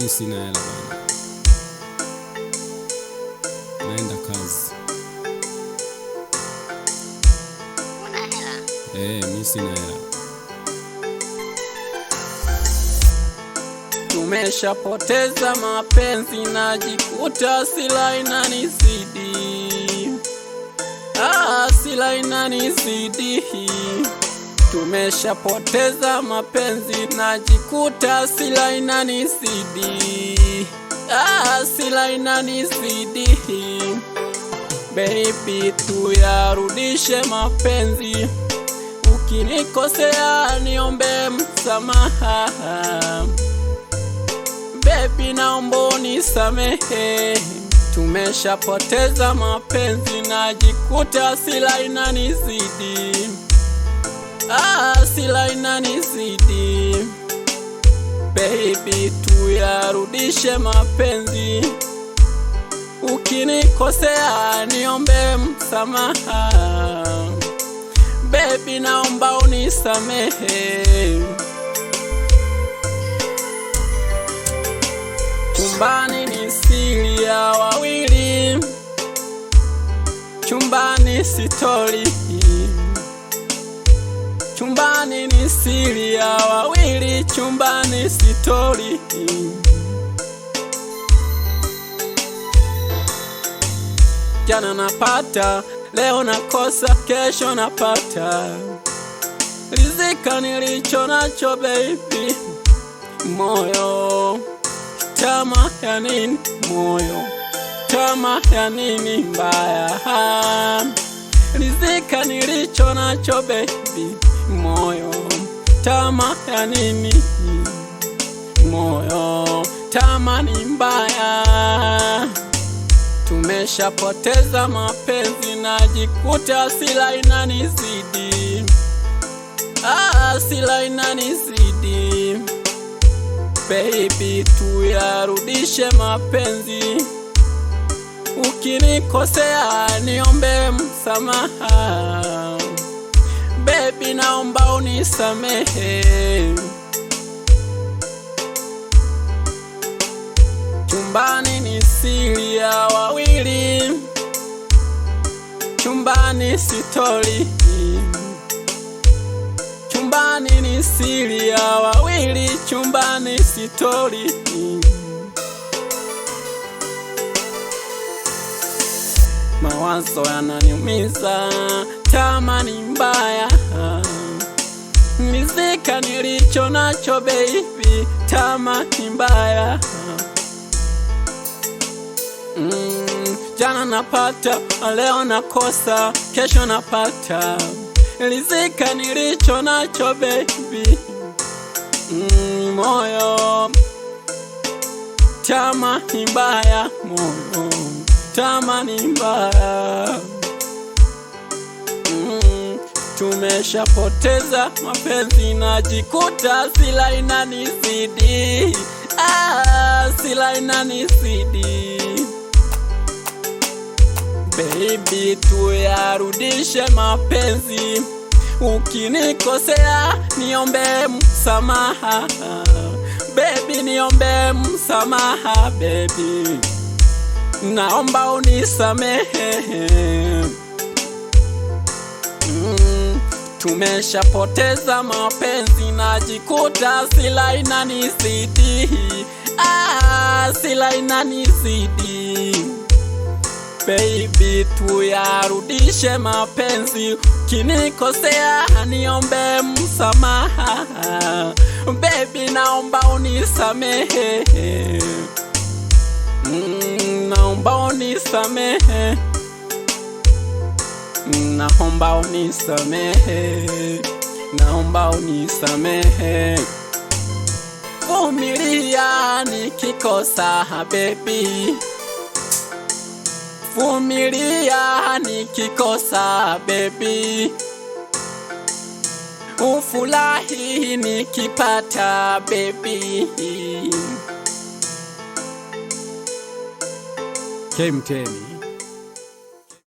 mimi sina hela bana. Naenda kazi. Una hela? Mimi sina hela. Tumeshapoteza mapenzi, najikuta sila inanizidi. Sila inanizidi. Tumeshapoteza mapenzi, najikuta sila inanizidi. Sila inanizidi. Baby, tuyarudishe mapenzi. Ukinikosea niombe msamaha. Baby, naomba unisamehe. Tumeshapoteza mapenzi, najikuta sila inanizidi. Sila inanizidi. Baby, tuyarudishe mapenzi. Ukinikosea niombe msamaha. Baby, naomba unisamehe. Chumbani ni siri ya wawili, chumbani stori. Chumbani ni siri ya wawili, chumbani stori. Jana napata, leo nakosa, kesho napata. Rizika nilicho nacho baby. Moyo tamaa ya nini? Moyo tamaa ya nini mbaya? Rizika nilicho nacho baby. Moyo tamaa ya nini? Moyo tamaa ni mbaya. Tumeshapoteza mapenzi, najikuta sila inanizidi. Sila inanizidi. Baby, tuyarudishe mapenzi. Ukinikosea niombe msamaha. Baby, naomba unisamehe. Chumbani ni siri ya wawili, chumbani stori. Chumbani ni siri ya wawili, chumbani stori. Mawazo yananiumiza, tamaa ni mbaya. Rizika nilicho nacho baby, tamaa ni mbaya. Jana napata, leo nakosa, kesho napata. Rizika nilicho nacho baby. Moyo tamaa ni mbaya, moyo tamaa ni mbaya. Tumeshapoteza mapenzi, najikuta sila inanizidi. Sila inanizidi. Baby, tuyarudishe mapenzi. Ukinikosea niombe msamaha. Baby, niombe msamaha baby. Naomba unisamehe. Tumeshapoteza mapenzi, najikuta sila inanizidi. Sila inanizidi. Baby, tuyarudishe mapenzi. Ukinikosea niombe msamaha. Baby, naomba unisamehe. Naomba unisamehe. Naomba unisamehe. Naomba unisamehe. Vumilia nikikosa baby. Vumilia nikikosa baby. Ufurahi nikipata baby. KMTN.